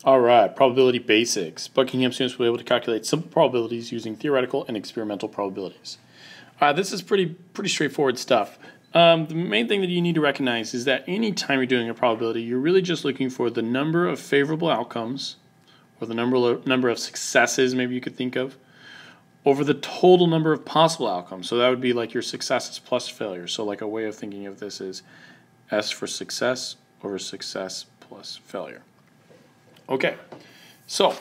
All right, probability basics. Buckingham students will be able to calculate simple probabilities using theoretical and experimental probabilities. This is pretty straightforward stuff. The main thing that you need to recognize is that anytime you're doing a probability, you're really just looking for the number of favorable outcomes, or the number of successes maybe you could think of, over the total number of possible outcomes. So that would be like your successes plus failures. So like a way of thinking of this is S for success over success plus failure. Okay, so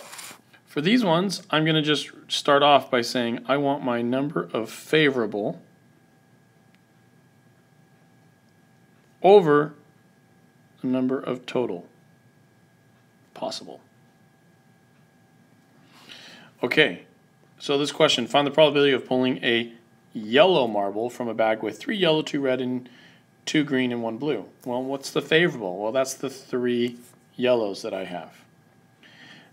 for these ones, I'm going to just start off by saying I want my number of favorable over the number of total possible. Okay, so this question, find the probability of pulling a yellow marble from a bag with 3 yellow, 2 red, and 2 green, and 1 blue. Well, what's the favorable? Well, that's the 3 yellows that I have.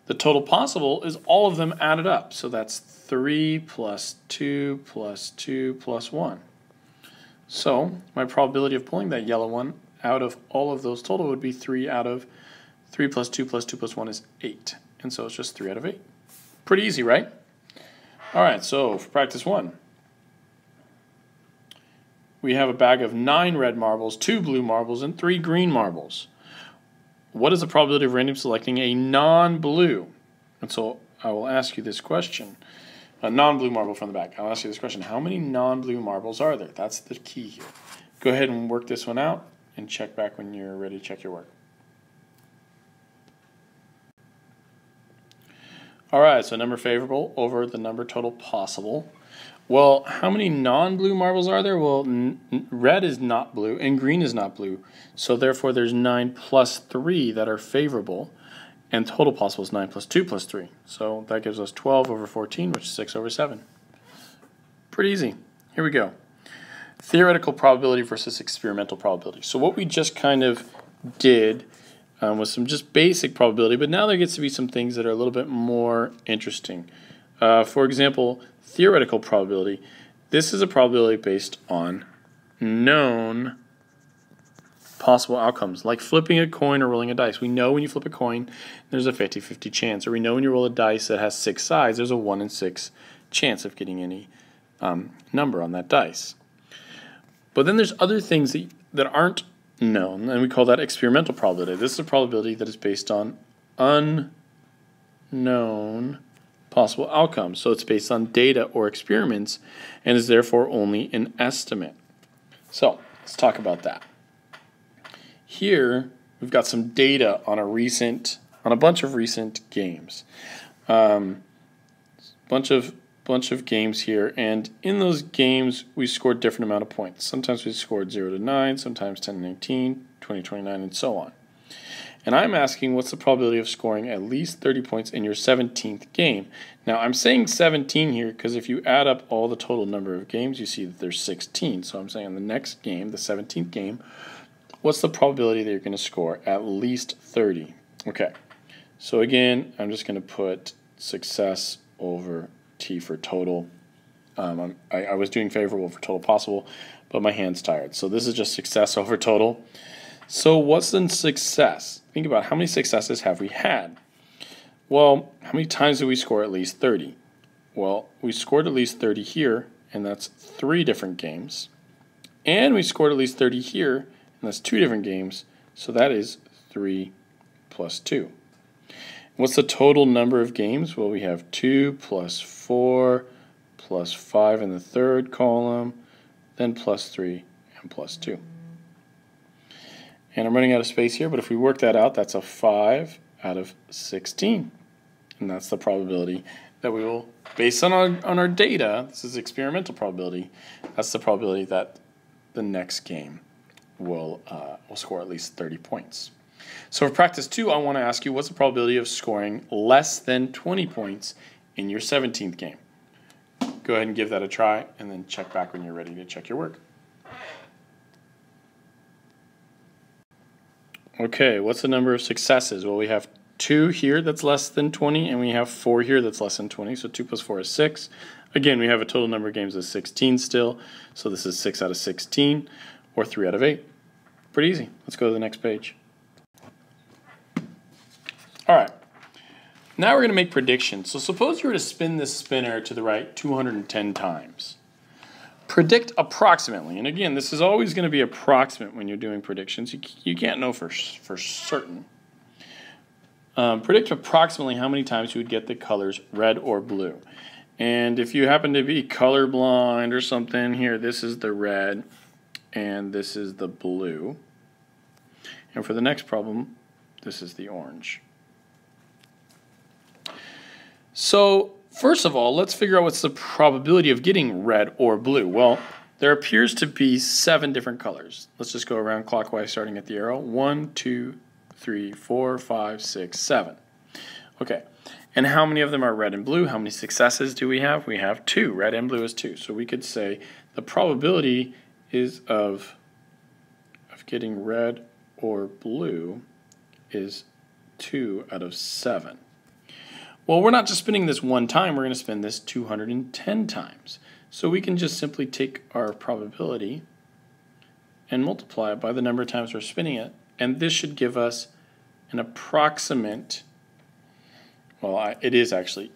The total possible is all of them added up. So that's 3 plus 2 plus 2 plus 1. So my probability of pulling that yellow one out of all of those total would be 3 out of 3 plus 2 plus 2 plus 1 is 8. And so it's just 3 out of 8. Pretty easy, right? All right, so for practice 1, we have a bag of 9 red marbles, 2 blue marbles, and 3 green marbles. What is the probability of random selecting a non-blue? And so I will ask you this question. A non-blue marble from the bag. I'll ask you this question. How many non-blue marbles are there? That's the key here. Go ahead and work this one out and check back when you're ready to check your work. All right, so number favorable over the number total possible. Well, how many non-blue marbles are there? Well, red is not blue and green is not blue. So therefore there's 9 plus 3 that are favorable, and total possible is 9 plus 2 plus 3. So that gives us 12 over 14, which is 6 over 7. Pretty easy. Here we go. Theoretical probability versus experimental probability. So what we just kind of did was some just basic probability, but now there gets to be some things that are a little bit more interesting. For example, theoretical probability. This is a probability based on known possible outcomes, like flipping a coin or rolling a dice. We know when you flip a coin, there's a 50-50 chance. Or we know when you roll a dice that has 6 sides, there's a 1 in 6 chance of getting any number on that dice. But then there's other things that aren't known, and we call that experimental probability. This is a probability that is based on unknown possible outcomes. So it's based on data or experiments and is therefore only an estimate. So let's talk about that. Here we've got some data on a bunch of recent games. Bunch of games here, and in those games we scored different amount of points. Sometimes we scored 0 to 9, sometimes 10 to 19, 20 to 29, and so on. And I'm asking what's the probability of scoring at least 30 points in your 17th game. Now I'm saying 17 here because if you add up all the total number of games, you see that there's 16. So I'm saying in the next game, the 17th game, what's the probability that you're going to score at least 30? Okay, so again, I'm just going to put success over T for total. I was doing favorable for total possible, but my hand's tired. So this is just success over total. So what's in success? Think about how many successes have we had? Well, how many times did we score at least 30? Well, we scored at least 30 here, and that's 3 different games. And we scored at least 30 here, and that's 2 different games. So that is 3 plus 2. What's the total number of games? Well, we have 2 plus 4 plus 5 in the third column, then plus 3 and plus 2. And I'm running out of space here, but if we work that out, that's a 5 out of 16. And that's the probability that we will, based on our data, this is experimental probability, that's the probability that the next game will score at least 30 points. So for practice 2, I want to ask you, what's the probability of scoring less than 20 points in your 17th game? Go ahead and give that a try, and then check back when you're ready to check your work. Okay, what's the number of successes? Well, we have 2 here that's less than 20, and we have 4 here that's less than 20, so 2 plus 4 is 6. Again, we have a total number of games of 16 still, so this is 6 out of 16, or 3 out of 8. Pretty easy. Let's go to the next page. All right, Now we're going to make predictions. So suppose you were to spin this spinner to the right 210 times. Predict approximately, and again, this is always going to be approximate when you're doing predictions. You can't know for certain. Predict approximately how many times you would get the colors red or blue. And if you happen to be colorblind or something, here, this is the red and this is the blue. And for the next problem, this is the orange. So first of all, let's figure out what's the probability of getting red or blue. Well, there appears to be 7 different colors. Let's just go around clockwise starting at the arrow. 1, 2, 3, 4, 5, 6, 7. Okay, and how many of them are red and blue? How many successes do we have? We have 2. Red and blue is 2. So we could say the probability is of getting red or blue is 2 out of 7. Well, we're not just spinning this one time, we're going to spin this 210 times. So we can just simply take our probability and multiply it by the number of times we're spinning it, and this should give us an approximate, well, it is actually,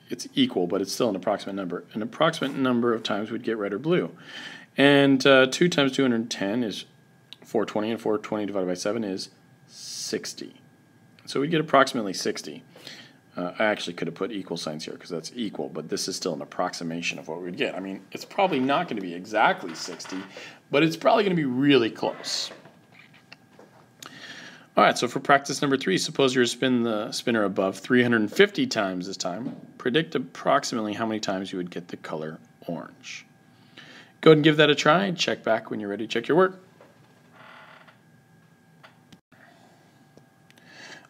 it's equal, but it's still an approximate number of times we'd get red or blue. And 2 times 210 is 420, and 420 divided by 7 is 60. So we get approximately 60. I actually could have put equal signs here because that's equal, but this is still an approximation of what we would get. I mean, it's probably not going to be exactly 60, but it's probably going to be really close. All right, so for practice number 3, suppose you're to spin the spinner above 350 times this time. Predict approximately how many times you would get the color orange. Go ahead and give that a try and check back when you're ready to check your work.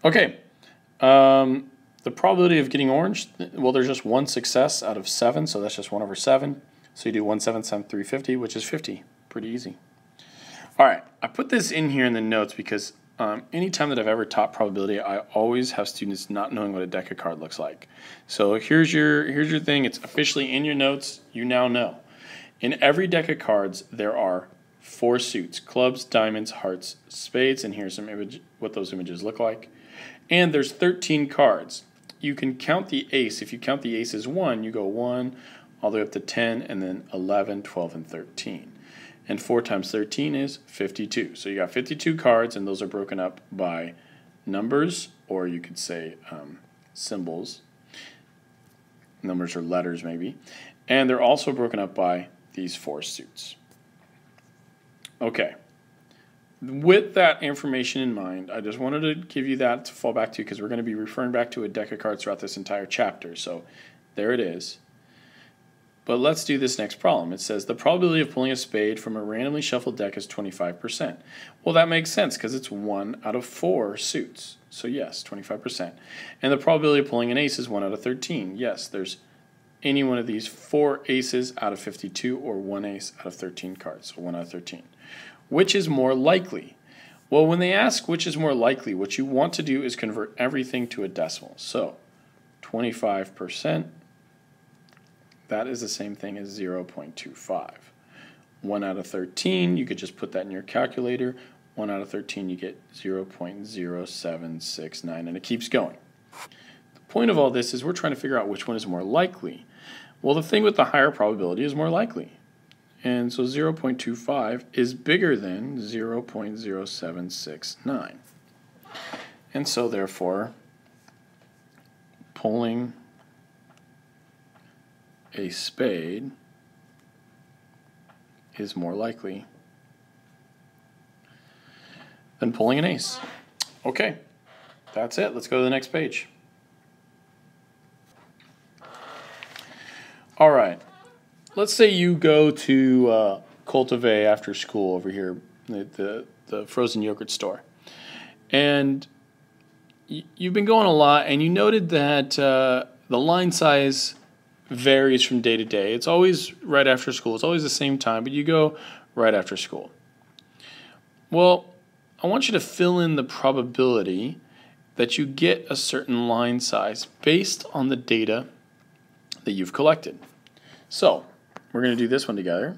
Okay. The probability of getting orange, well, there's just one success out of 7, so that's just 1 over 7. So you do 1 7 times 350, which is 50. Pretty easy. All right, I put this in here in the notes because anytime that I've ever taught probability, I always have students not knowing what a deck of cards looks like. So here's your thing. It's officially in your notes. You now know. In every deck of cards, there are 4 suits: clubs, diamonds, hearts, spades, and here's some what those images look like. And there's 13 cards. You can count the ace. If you count the ace as 1, you go 1 all the way up to 10, and then 11, 12, and 13. And 4 times 13 is 52. So you got 52 cards, and those are broken up by numbers, or you could say symbols. Numbers or letters, maybe. And they're also broken up by these 4 suits. Okay. With that information in mind, I just wanted to give you that to fall back to because we're going to be referring back to a deck of cards throughout this entire chapter. So there it is. But let's do this next problem. It says the probability of pulling a spade from a randomly shuffled deck is 25%. Well, that makes sense because it's 1 out of 4 suits. So yes, 25%. And the probability of pulling an ace is 1 out of 13. Yes, there's any one of these 4 aces out of 52 or 1 ace out of 13 cards. So 1 out of 13. Which is more likely? Well, when they ask which is more likely, what you want to do is convert everything to a decimal. So 25%, that is the same thing as 0.25. 1 out of 13, you could just put that in your calculator. 1 out of 13, you get 0.0769, and it keeps going. The point of all this is we're trying to figure out which one is more likely. Well, the thing with the higher probability is more likely. And so 0.25 is bigger than 0.0769. And so therefore, pulling a spade is more likely than pulling an ace. Okay, that's it. Let's go to the next page. All right. Let's say you go to Cultivate after school over here, the frozen yogurt store. And you've been going a lot, and you noted that the line size varies from day to day. It's always right after school. It's always the same time, but you go right after school. Well, I want you to fill in the probability that you get a certain line size based on the data that you've collected. So we're going to do this one together.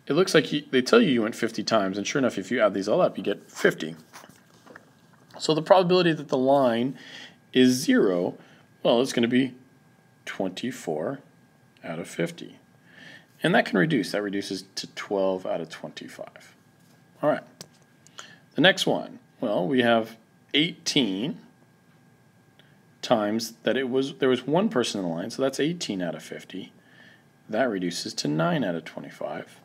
It looks like they tell you went 50 times, and sure enough, if you add these all up, you get 50. So the probability that the line is 0, well, it's going to be 24 out of 50. And that can reduce. That reduces to 12 out of 25. All right. The next one, well, we have 18 times that there was one person in the line, so that's 18 out of 50. That reduces to 9 out of 25.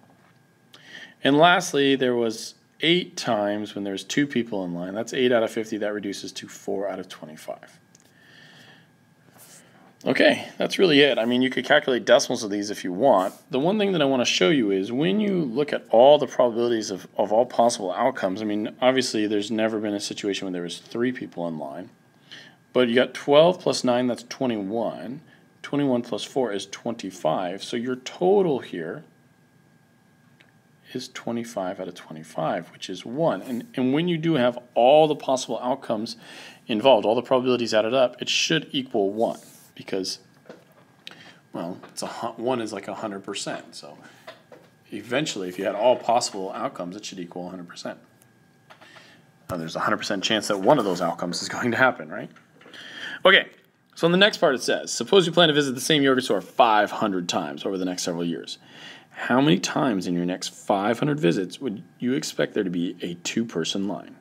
And lastly, there was 8 times when there's 2 people in line. That's 8 out of 50. That reduces to 4 out of 25. Okay, that's really it. I mean, you could calculate decimals of these if you want. The one thing that I want to show you is when you look at all the probabilities of all possible outcomes, I mean, obviously there's never been a situation when there was 3 people in line. But you got 12 plus 9, that's 21. 21 plus 4 is 25. So your total here is 25 out of 25, which is 1. And when you do have all the possible outcomes involved, all the probabilities added up, it should equal 1. Because, well, 1 is like 100%. So eventually, if you had all possible outcomes, it should equal 100%. Now, there's a 100% chance that one of those outcomes is going to happen, right? Okay, so in the next part it says, suppose you plan to visit the same yogurt store 500 times over the next several years. How many times in your next 500 visits would you expect there to be a 2-person line?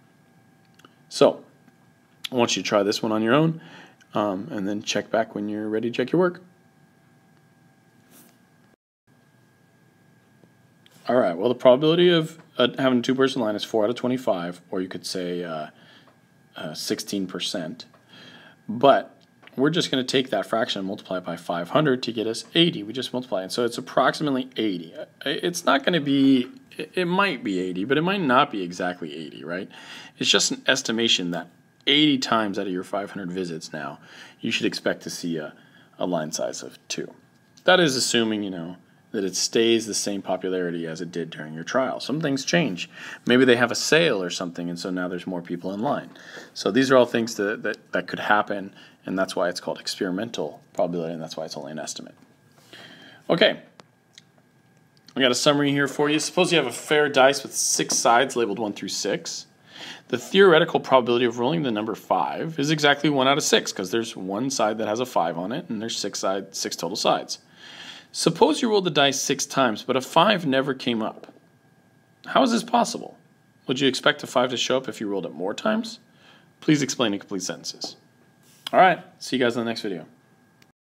So, I want you to try this one on your own. And then check back when you're ready to check your work. All right, well, the probability of having a 2-person line is 4 out of 25, or you could say 16%. But we're just going to take that fraction and multiply it by 500 to get us 80. We just multiply it. So it's approximately 80. It's not going to be, it might be 80, but it might not be exactly 80, right? It's just an estimation that 80 times out of your 500 visits now, you should expect to see a line size of 2. That is assuming, that it stays the same popularity as it did during your trial. Some things change. Maybe they have a sale or something, and so now there's more people in line. So these are all things that could happen, and that's why it's called experimental probability, and that's why it's only an estimate. Okay. I got a summary here for you. Suppose you have a fair dice with 6 sides labeled 1 through 6. The theoretical probability of rolling the number 5 is exactly 1 out of 6 because there's one side that has a 5 on it and there's 6 total sides. Suppose you rolled the dice 6 times but a 5 never came up. How is this possible? Would you expect a 5 to show up if you rolled it more times? Please explain in complete sentences. All right, see you guys in the next video.